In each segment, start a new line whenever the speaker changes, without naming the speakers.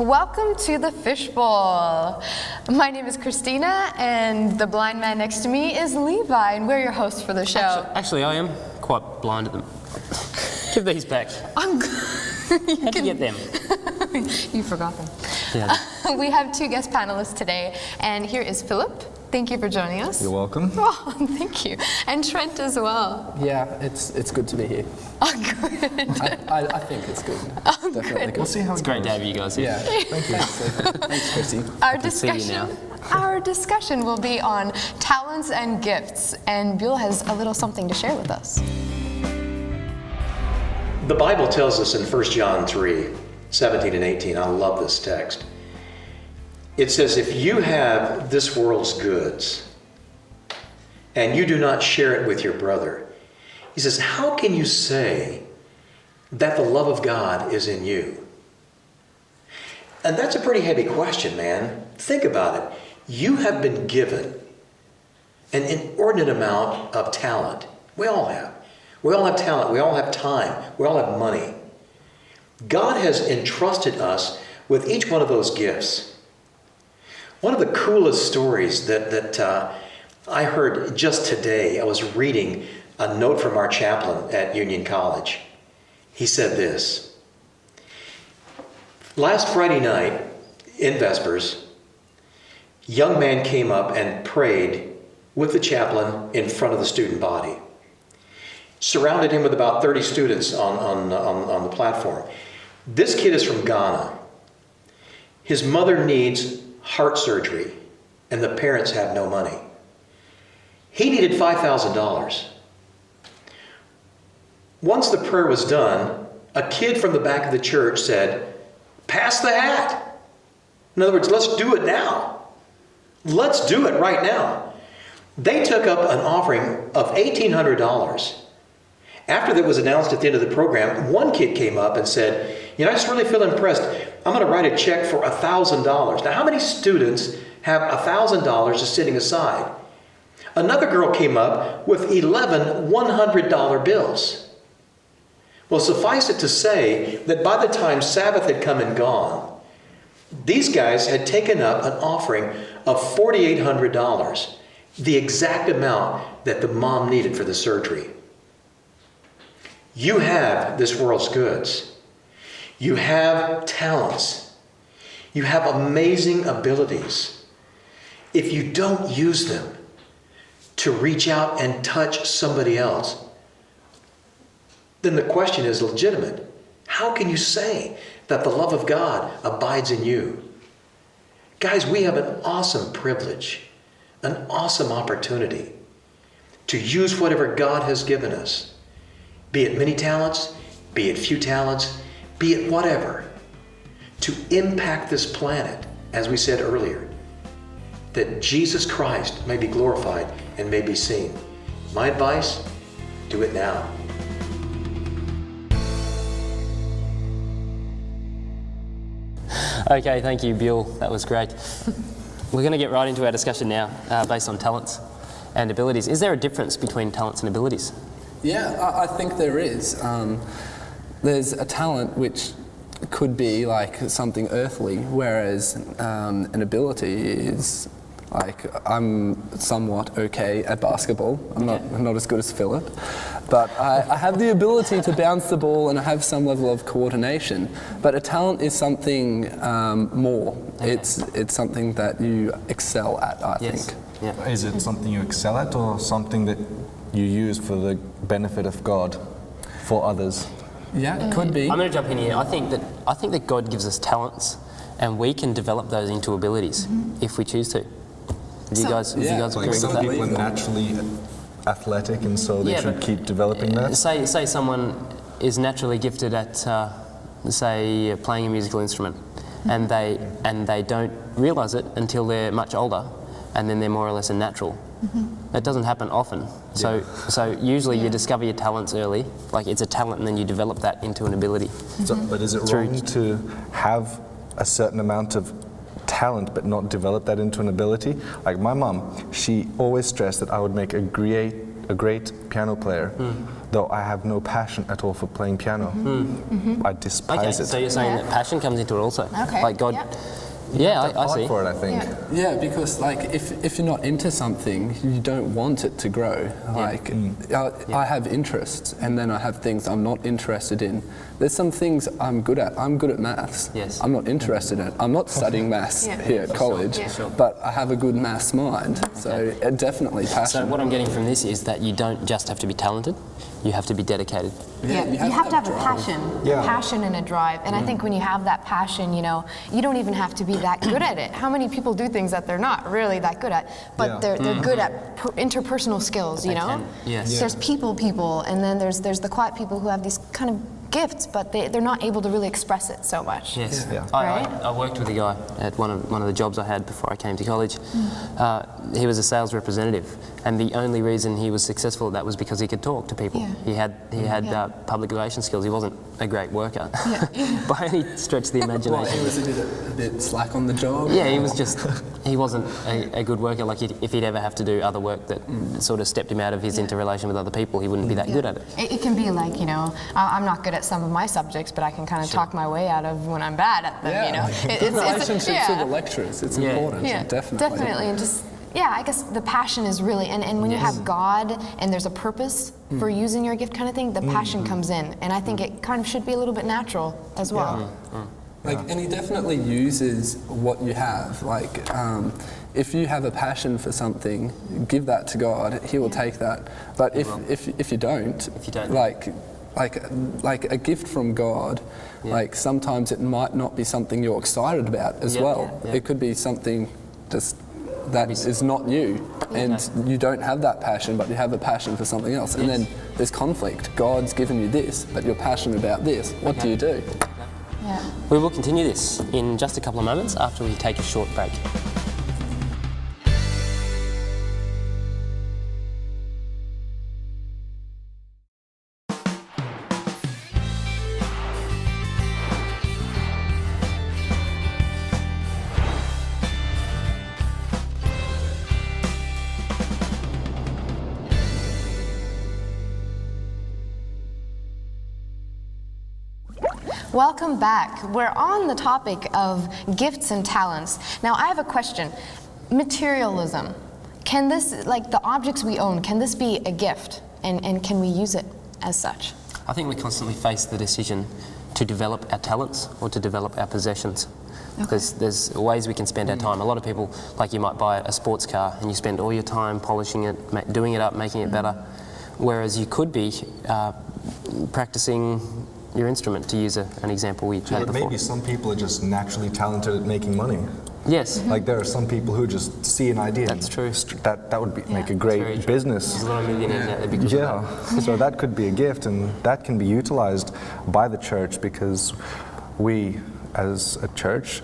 Welcome to the Fishbowl. My name is Christina, and the blind man next to me is Levi, and we're your hosts for the show.
Actually, I am quite blind at them. Give these back.
How'd
you get them?
You forgot them.
Yeah.
We have two guest panelists today, and here is Philip. Thank you for joining us.
You're welcome.
Oh, thank you. And Trent as well.
Yeah, it's good to be here.
Oh, good.
I think it's good.
Oh,
Definitely
good.
We'll see how
It's great to have you guys here.
Yeah, thank you. Thanks, Christy.
Our discussion will be on talents and gifts, and Bill has a little something to share with us.
The Bible tells us in 1 John 3, 17 and 18, I love this text. It says, if you have this world's goods and you do not share it with your brother, he says, how can you say that the love of God is in you? And that's a pretty heavy question, man. Think about it. You have been given an inordinate amount of talent. We all have. We all have talent. We all have time. We all have money. God has entrusted us with each one of those gifts. One of the coolest stories that I heard just today, I was reading a note from our chaplain at Union College. He said this: last Friday night in Vespers, a young man came up and prayed with the chaplain in front of the student body. Surrounded him with about 30 students on the platform. This kid is from Ghana. His mother needs heart surgery, and the parents have no money. He needed $5,000. Once the prayer was done, a kid from the back of the church said, pass the hat. In other words, let's do it now. Let's do it right now. They took up an offering of $1,800. After that was announced at the end of the program, one kid came up and said, I just really feel impressed. I'm going to write a check for $1,000. Now, how many students have $1,000 just sitting aside? Another girl came up with 11 $100 bills. Well, suffice it to say that by the time Sabbath had come and gone, these guys had taken up an offering of $4,800, the exact amount that the mom needed for the surgery. You have this world's goods. You have talents. You have amazing abilities. If you don't use them to reach out and touch somebody else, then the question is legitimate. How can you say that the love of God abides in you? Guys, we have an awesome privilege, an awesome opportunity to use whatever God has given us. Be it many talents, be it few talents, be it whatever, to impact this planet, as we said earlier, that Jesus Christ may be glorified and may be seen. My advice, do it now.
Okay, thank you, Bill. That was great. We're going to get right into our discussion now, based on talents and abilities. Is there a difference between talents and abilities?
Yeah, I think there is. There's a talent which could be like something earthly, whereas an ability is like, I'm somewhat okay at basketball. I'm not as good as Philip, but I have the ability to bounce the ball and I have some level of coordination. But a talent is something more. Okay. It's something that you excel at, I think.
Yeah. Is it something you excel at, or something that you use for the benefit of God for others?
Yeah, it could be.
I'm going to jump in here. I think that God gives us talents, and we can develop those into abilities if we choose to. Do you guys agree with that?
Some people are naturally athletic, and so they should keep developing that.
Say someone is naturally gifted at, say, playing a musical instrument, and they don't realise it until they're much older, and then they're more or less a natural. That doesn't happen often. So usually you discover your talents early, like it's a talent, and then you develop that into an ability.
But is it wrong to have a certain amount of talent but not develop that into an ability? Like my mum, she always stressed that I would make a great a great piano player, though I have no passion at all for playing piano. I despise it.
So you're saying that passion comes into it also?
Okay,
Like God.
yeah.
Yeah, I
Hard
see.
for it, I think.
Yeah.
Yeah, because like if you're not into something, you don't want it to grow. Like I have interests, and then I have things I'm not interested in. There's some things I'm good at. I'm good at maths.
Yes.
I'm not interested in it. I'm not studying maths
Yeah.
here at college,
Yeah.
but I have a good maths mind. So definitely
So
passion.
what I'm getting from this is that you don't just have to be talented, you have to be dedicated.
Yeah, you have to have a passion,
Yeah.
passion and a drive. And I think when you have that passion, you know, you don't even have to be that good at it. How many people do things that they're not really that good at, but
Yeah.
they're good at interpersonal skills, you
They
know?
can, yes. Yeah.
There's people, and then there's the quiet people who have these kind of gifts, but they're not able to really express it so much.
Yes.
Yeah.
Right?
I worked with a guy at one of the jobs I had before I came to college. He was a sales representative, and the only reason he was successful at that was because he could talk to people.
Yeah.
He had
Yeah.
public relations skills. He wasn't a great worker
Yeah.
by any stretch of the
Well,
imagination.
he was a bit slack on the job.
Yeah, he wasn't a good worker. Like if he'd ever have to do other work that sort of stepped him out of his interrelation with other people, he wouldn't be that good at it.
It can be like, you know, I'm not good at some of my subjects, but I can kind of talk my way out of when I'm bad at them, you know?
Good relationships with the lecturers. It's important.
Yeah,
Definitely.
and just, yeah, I guess the passion is really, and when you have God and there's a purpose for using your gift kind of thing, the passion comes in. And I think it kind of should be a little bit natural as well.
And he definitely uses what you have. Like, if you have a passion for something, give that to God. He will take that. But if you don't, like a gift from God, like sometimes it might not be something you're excited about as well.
Yeah.
It could be something just that is not you, and you don't have that passion, but you have a passion for something else, and then there's conflict. God's given you this, but you're passionate about this. What do you do?
Yeah.
We will continue this in just a couple of moments after we take a short break.
Welcome back. We're on the topic of gifts and talents. Now, I have a question. Materialism. Can this, like the objects we own, can this be a gift? And can we use it as such?
I think we constantly face the decision to develop our talents or to develop our possessions. There's ways we can spend our time. A lot of people, like you might buy a sports car and you spend all your time polishing it, doing it up, making it better. Whereas you could be practicing your instrument, to use an example we had before.
Maybe some people are just naturally talented at making money.
Yes.
Like there are some people who just see an idea.
That's true.
That would make a
Very
great
true.
business.
There's a lot of millionaires out there because of
Yeah, so that could be a gift, and that can be utilized by the church because we, as a church,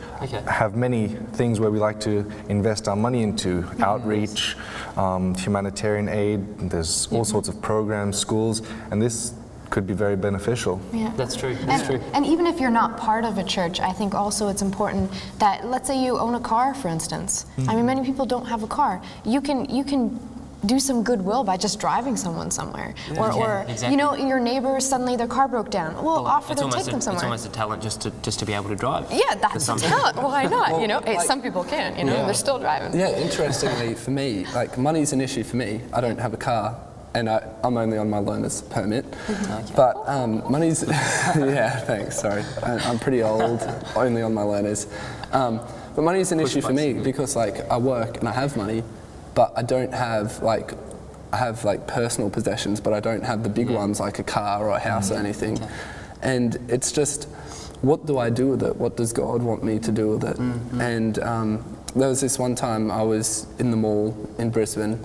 have many things where we like to invest our money into outreach, humanitarian aid. There's all sorts of programs, schools, and this could be very beneficial.
Yeah.
That's true. That's true.
And even if you're not part of a church, I think also it's important that, let's say you own a car, for instance. I mean, many people don't have a car. You can do some goodwill by just driving someone somewhere. Or
exactly.
you know, your neighbor, suddenly their car broke down. Well, offer to take them somewhere.
It's almost a talent just to be able to drive.
Yeah, that's a talent. Why not? You know,
like-
some people can, you know, they're still driving.
Yeah, interestingly for me, like money's an issue for me. I don't have a car, and I'm only on my learner's permit. But money's, yeah, thanks, sorry. I'm pretty old, only on my learners. But money's an issue for me because like I work and I have money, but I don't have like, I have like personal possessions, but I don't have the big ones like a car or a house or anything. And it's just, what do I do with it? What does God want me to do with it? And there was this one time I was in the mall in Brisbane,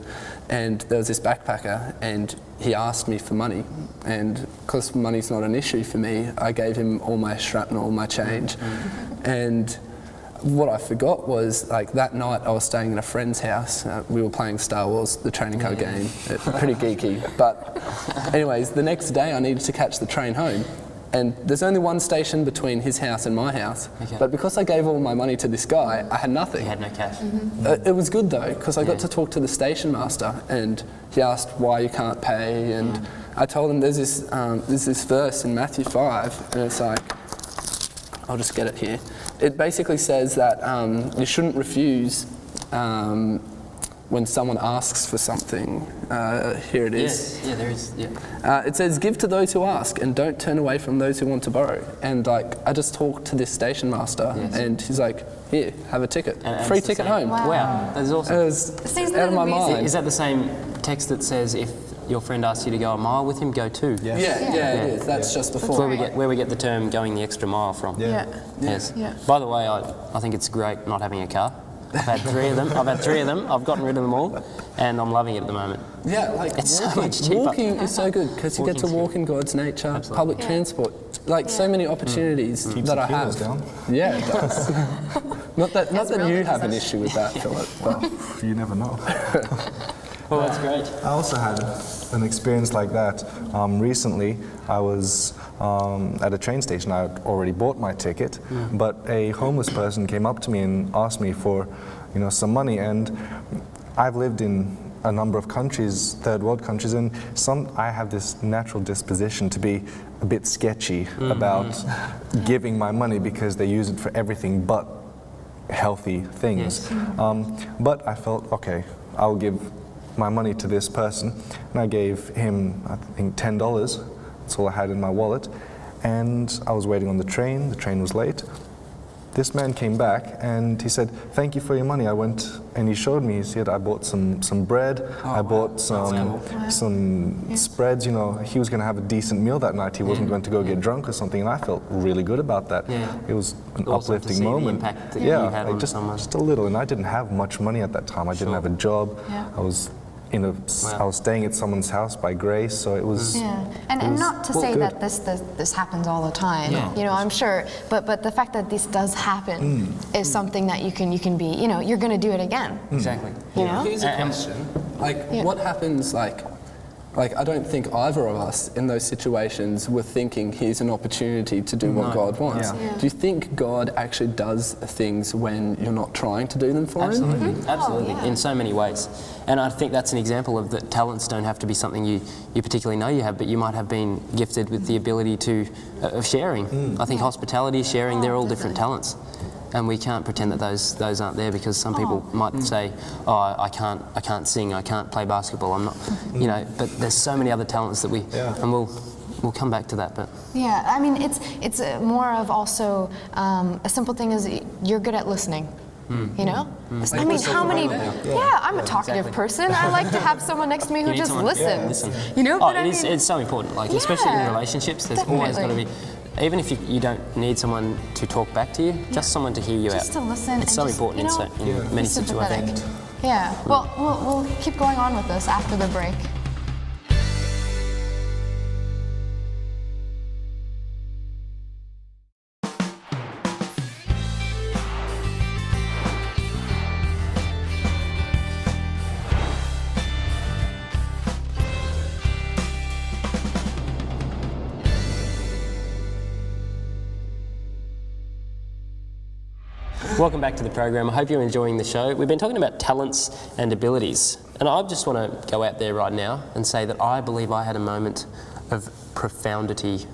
and there was this backpacker, and he asked me for money. And because money's not an issue for me, I gave him all my shrapnel, all my change. And what I forgot was, like, that night I was staying in a friend's house. We were playing Star Wars, the training card game. Pretty geeky. But anyways, the next day I needed to catch the train home. and there's only one station between his house and my house.
Okay.
But because I gave all my money to this guy, I had nothing.
You had no cash.
It was good though, because I got to talk to the station master, and he asked why you can't pay, and I told him there's this verse in Matthew 5, and it's like, I'll just get it here. It basically says that you shouldn't refuse when someone asks for something. Here it is.
Yes, yeah, there is. Yeah.
It says, give to those who ask and don't turn away from those who want to borrow. And like, I just talked to this station master and he's like, here, have a ticket.
And
free
it's the
ticket
same.
home.
Wow, that's awesome.
It was
Isn't
out of
that
my
amazing?
mind.
Is that the same text that says if your friend asks you to go a mile with him, go 2?
Yeah,
Yeah.
it is. That's just
It's
before.
where we get the term going the extra mile from.
Yeah.
Yes.
Yeah.
By the way, I think it's great not having a car. I've had 3 of them. I've gotten rid of them all, and I'm loving it at the moment.
Yeah, like
It's so
walking,
much cheaper.
walking is so good because you get to
Walking's
walk in God's nature,
Absolutely.
public
Yeah.
transport, like so many opportunities
Keeps
that
the
I
kilos
have.
down.
Yeah, it does. not that
real
you have an
business.
issue with that, Philip. But
You never know.
Well, that's great.
I also had an experience like that. Recently, I was at a train station. I had already bought my ticket, but a homeless person came up to me and asked me for, some money. And I've lived in a number of countries, third world countries, and I have this natural disposition to be a bit sketchy about giving my money because they use it for everything but healthy things. But I felt, okay, I'll give my money to this person, and I gave him, I think, $10. That's all I had in my wallet, and I was waiting on the train was late. This man came back and he said, thank you for your money. I went and he showed me, he said, I bought some bread, I bought some spreads, he was going to have a decent meal that night. He wasn't going to go get drunk or something, and I felt really good about that.
Yeah.
It was an
Awesome to
uplifting
see the
moment.
impact that you had on someone.
Just a little, and I didn't have much money at that time. I didn't have a job.
Yeah.
I was I was staying at someone's house by grace, so it was.
Yeah, and not to say
good.
that this happens all the time.
No.
I'm sure, but the fact that this does happen is something that you can be. You're going to do it again.
Exactly.
here's a question: what happens? Like, I don't think either of us in those situations were thinking, here's an opportunity to do what God wants.
Yeah.
Yeah.
Do you think God actually does things when you're not trying to do them for
Absolutely,
Him?
absolutely,
yeah.
in so many ways. And I think that's an example of that talents don't have to be something you particularly know you have, but you might have been gifted with the ability of sharing. I think hospitality, sharing, they're all different talents. And we can't pretend that those aren't there, because some people might say, oh, I can't sing, I can't play basketball, I'm not, but there's so many other talents that and we'll come back to that, but.
Yeah, I mean, it's more of also a simple thing is you're good at listening. I mean, how many? Yeah, I'm a talkative person. I like to have someone next to me who
need
just
someone-
listens.
Oh,
But I
it's
mean,
so important, especially in
Yeah,
relationships, there's always got to be, even if you don't need someone to talk back to you, just someone to hear you
just
out.
to listen.
It's
and
so
just,
important in many
be sympathetic.
situations.
Yeah. Well, we'll keep going on with this after the break.
Welcome back to the program. I hope you're enjoying the show. We've been talking about talents and abilities, and I just want to go out there right now and say that I believe I had a moment of profundity,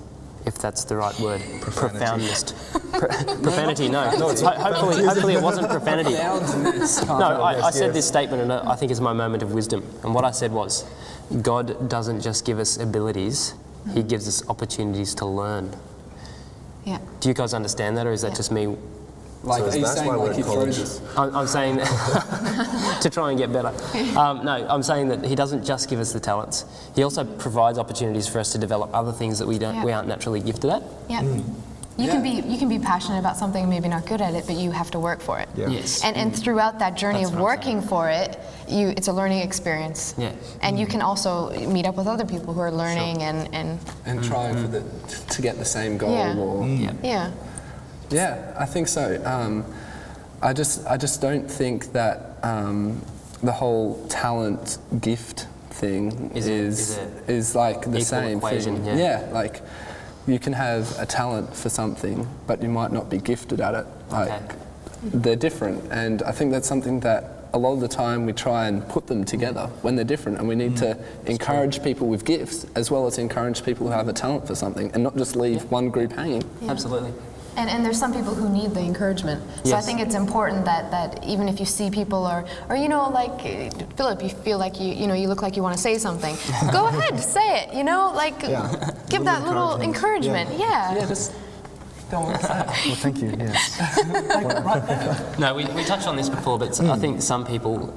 if that's the right word. Profoundness. Profanity, no. Hopefully it wasn't profanity. No, I said this statement, and I think it's my moment of wisdom. And what I said was, God doesn't just give us abilities, He gives us opportunities to learn.
Yeah.
Do you guys understand that, or is that just me?
Like,
So
are you
that's
saying
why we're
like He
at
throws
colleges.
us?
I'm saying that to try and get better. No, I'm saying that He doesn't just give us the talents. He also provides opportunities for us to develop other things that we aren't naturally gifted at.
Yeah. You can be passionate about something and maybe not good at it, but you have to work for it.
Yeah.
Yes.
And throughout that journey
That's
of
what I'm
working for it, it's a learning experience.
Yeah.
And you can also meet up with other people who are learning and
And trying to get the same goal,
Yeah.
or
yeah.
yeah, I think so. I just don't think that the whole talent gift thing is like the
equal
same
equation,
thing.
yeah.
Like you can have a talent for something, but you might not be gifted at it. Like, they're different, and I think that's something that a lot of the time we try and put them together when they're different, and we need to encourage people with gifts as well as encourage people who have a talent for something, and not just leave one group hanging.
Absolutely.
And there's some people who need the encouragement. So I think it's important that even if you see people or you know, like Philip, you feel like you look like you want to say something, go ahead, say it, you know, like give that little encouragement. Yeah.
Just don't want to say it.
Well, thank you. Yes.
No, we touched on this before, but I think some people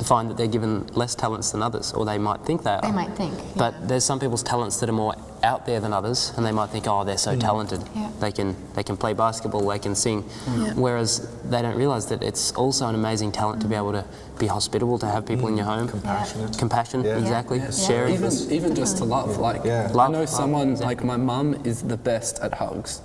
find that they're given less talents than others, or they might think they are.
They might think.
But there's some people's talents that are more out there than others, and they might think, oh, they're so talented.
Yeah.
They can play basketball, they can sing, whereas they don't realise that it's also an amazing talent to be able to be hospitable, to have people in your home.
Compassionate.
Compassion,
Yeah.
exactly.
Yeah.
Sharing.
Even just to love, like I
Love,
know someone
exactly.
like my mum is the best at hugs.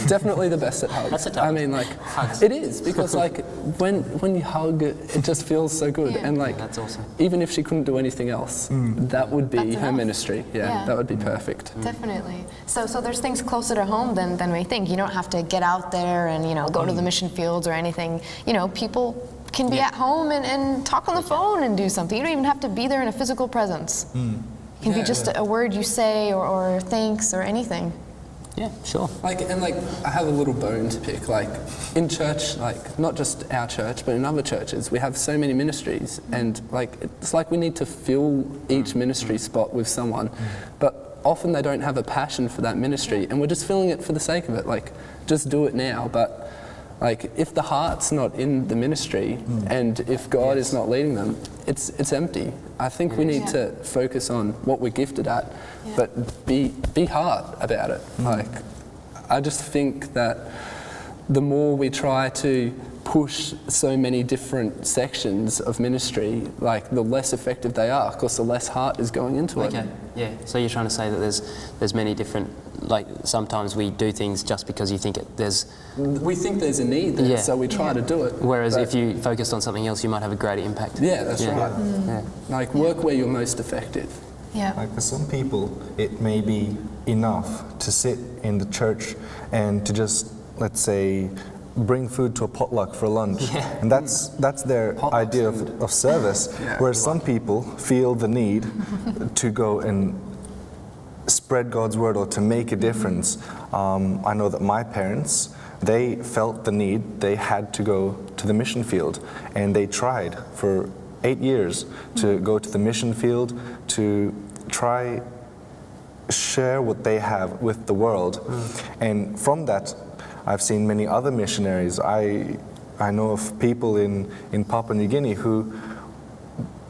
Definitely the best at hugs.
That's a
I
talent.
mean, like
Hugs.
it is, because like when you hug, it just feels so good, and like
That's awesome.
even if she couldn't do anything else, that would be
That's
her
enough.
ministry.
Yeah.
That would be perfect.
Definitely. So there's things closer to home than we think. You don't have to get out there and go to the mission fields or anything. People can be at home and talk on the phone and do something. You don't even have to be there in a physical presence. It can be just a word you say or thanks or anything.
Yeah, sure.
Like I have a little bone to pick. Like in church, like not just our church, but in other churches, we have so many ministries, and like it's like we need to fill each ministry spot with someone, but often they don't have a passion for that ministry, and we're just filling it for the sake of it. Like just do it now, but like if the heart's not in the ministry, and if God is not leading them, it's empty. I think we need to focus on what we're gifted at, but be hard about it. Like I just think that the more we try to push so many different sections of ministry, like the less effective they are, because the less heart is going into it.
Okay, yeah. So you're trying to say that there's many different, like sometimes we do things just because you think
We think there's a need there, so we try to do it.
whereas
but-
if you focused on something else, you might have a greater impact.
Yeah, that's right.
Yeah.
Like work where you're most effective.
Yeah.
Like for some people, it may be enough to sit in the church and to just, let's say, bring food to a potluck for lunch, and that's their idea of service. Whereas some people feel the need to go and spread God's word or to make a difference. I know that my parents, they felt the need. They had to go to the mission field, and they tried for 8 years to go to the mission field to try share what they have with the world. And from that, I've seen many other missionaries. I know of people in Papua New Guinea who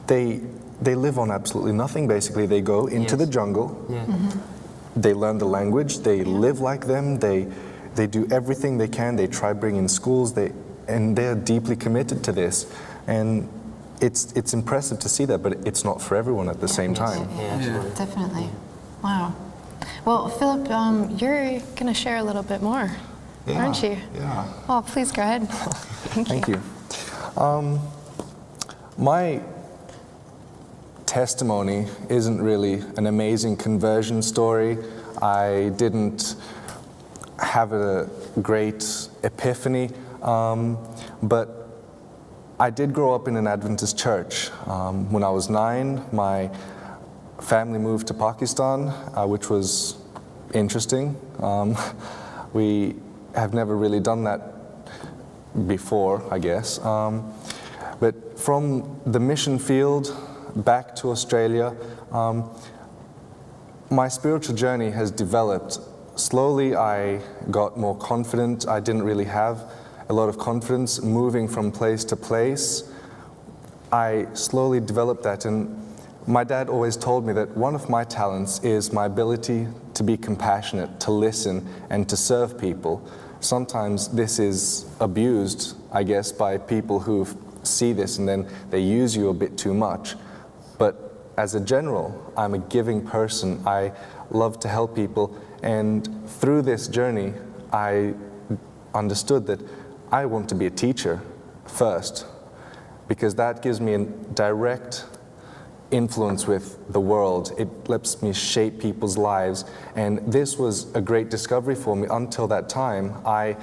they live on absolutely nothing. Basically, they go into the jungle. They learn the language. They live like them. They do everything they can. They try bringing schools. And they're deeply committed to this. And it's impressive to see that, but it's not for everyone at the same time.
Definitely. Wow. Well, Philip, you're going to share a little bit more, aren't you?
Yeah.
Oh, please go ahead.
Thank you. My testimony isn't really an amazing conversion story. I didn't have a great epiphany, but I did grow up in an Adventist church. When I was 9, my family moved to Pakistan, which was interesting. We have never really done that before, I guess. But from the mission field back to Australia, my spiritual journey has developed. Slowly I got more confident. I didn't really have a lot of confidence moving from place to place. I slowly developed that, and my dad always told me that one of my talents is my ability to be compassionate, to listen, and to serve people. Sometimes this is abused, I guess, by people who see this and then they use you a bit too much. But as a general, I'm a giving person. I love to help people, and through this journey, I understood that I want to be a teacher first, because that gives me a direct influence with the world. It lets me shape people's lives. And this was a great discovery for me. Until that time, I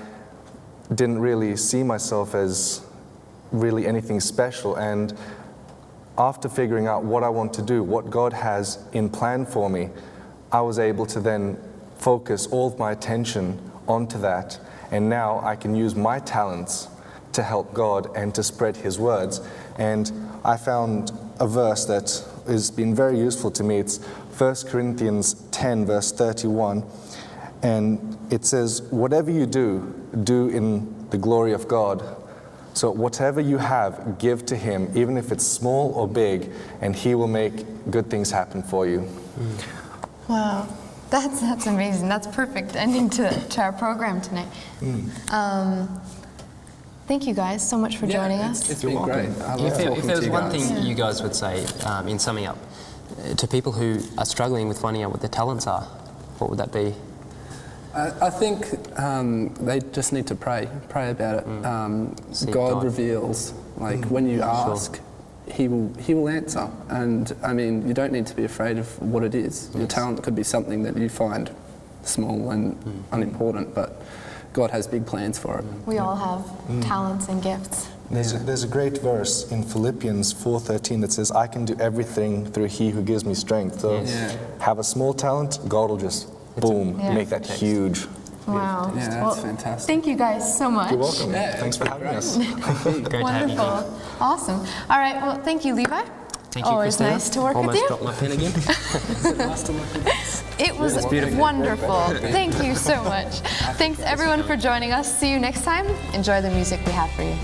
didn't really see myself as really anything special. And after figuring out what I want to do, what God has in plan for me, I was able to then focus all of my attention onto that. And now I can use my talents to help God and to spread His words. And I found a verse that has been very useful to me. It's 1 Corinthians 10, verse 31. And it says, whatever you do, do in the glory of God. So whatever you have, give to Him, even if it's small or big, and He will make good things happen for you.
Wow, that's amazing. That's perfect ending to our program tonight. Thank you guys so much for joining us.
It's been great. I love
If there
talking to
was
you
one
guys.
thing you guys would say, in summing up, to people who are struggling with finding out what their talents are, what would that be?
I think they just need to pray about it.
Seek
God
God.
reveals, like when you ask, He will answer. And I mean, you don't need to be afraid of what it is. Your talent could be something that you find small and unimportant, but God has big plans for it.
We all have talents and gifts.
There's a great verse in Philippians 4:13 that says, I can do everything through He who gives me strength. So have a small talent, God will just, boom, make that huge.
Wow.
Yeah, that's fantastic.
Thank you guys so much.
You're welcome.
Yeah,
Thanks for having us.
Great to have you.
Wonderful. Awesome. All right, well, thank you, Levi.
Thank you,
Always
Christina.
nice to work
Almost
with you.
dropped my pen again.
It was wonderful. Thank you so much. Thanks everyone for joining us. See you next time. Enjoy the music we have for you.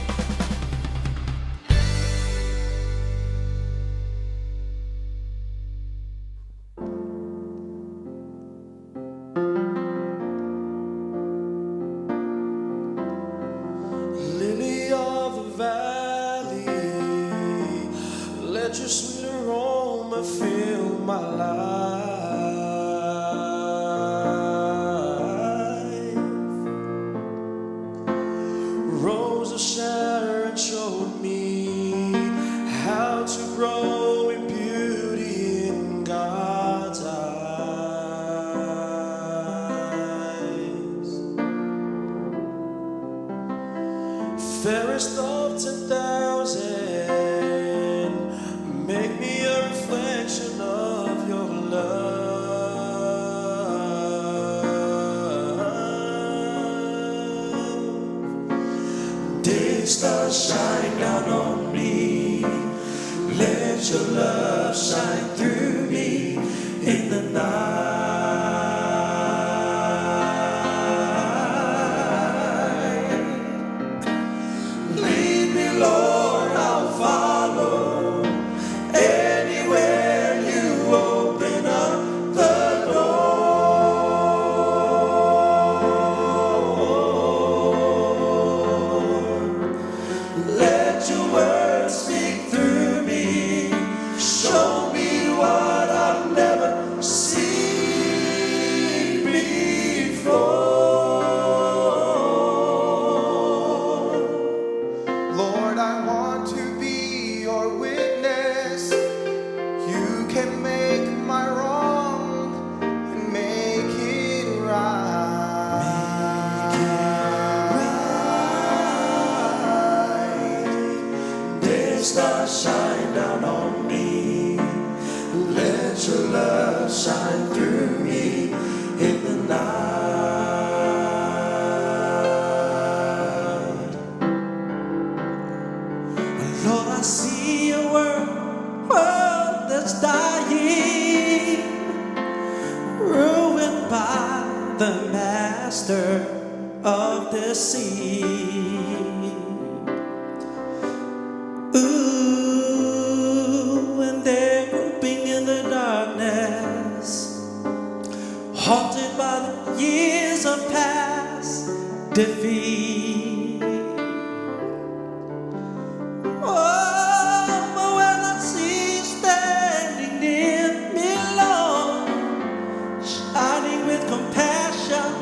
Lily of the valley, let your sweet aroma fill my life. Rose of Sharon showed me how to grow in beauty in God's eyes. Fairest of 10,000, make me a reflection of your love. Day stars shine down on me, let your love shine through me in the night. Lead me, Lord, I'll follow. Anywhere you open up the door. Let your word speak through me. Show me what I've never seen before.
Lord, I want to be your witness. You can make my wrong and make it right.
Day stars shine down on me. Let your love shine through me in the night. Lord, I see a world that's dying, ruined by the master of the sea. Ooh, and they're groping in the darkness, haunted by the years of past defeat. Oh, but when I see you standing near me, Lord, shining with compassion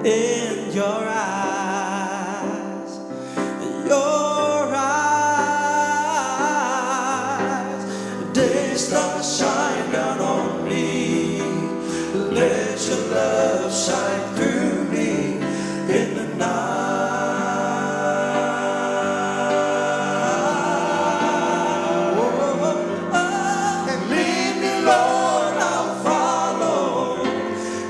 in your eyes, your eyes. Day Day star shine down on me. Let your love shine through me in the night. And lead me, Lord, I'll follow.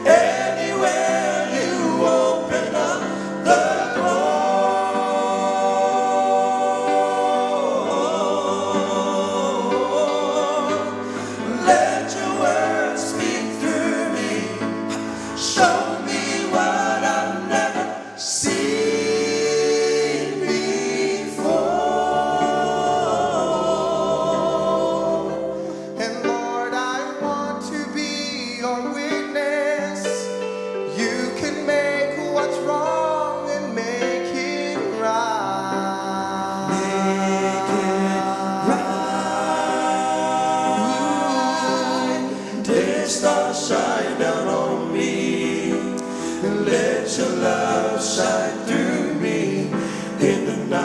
Anywhere you open up the door. Let your word speak through me. Show me what I've never seen before.
And Lord, I want to be your witness. You can make what's wrong and make it right.
Make it right. Day star shine down on me. And let your love shine through me in the night.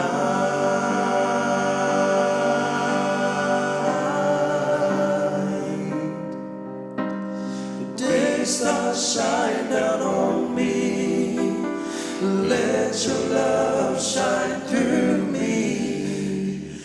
Day star shine down on me. Let your love shine through me.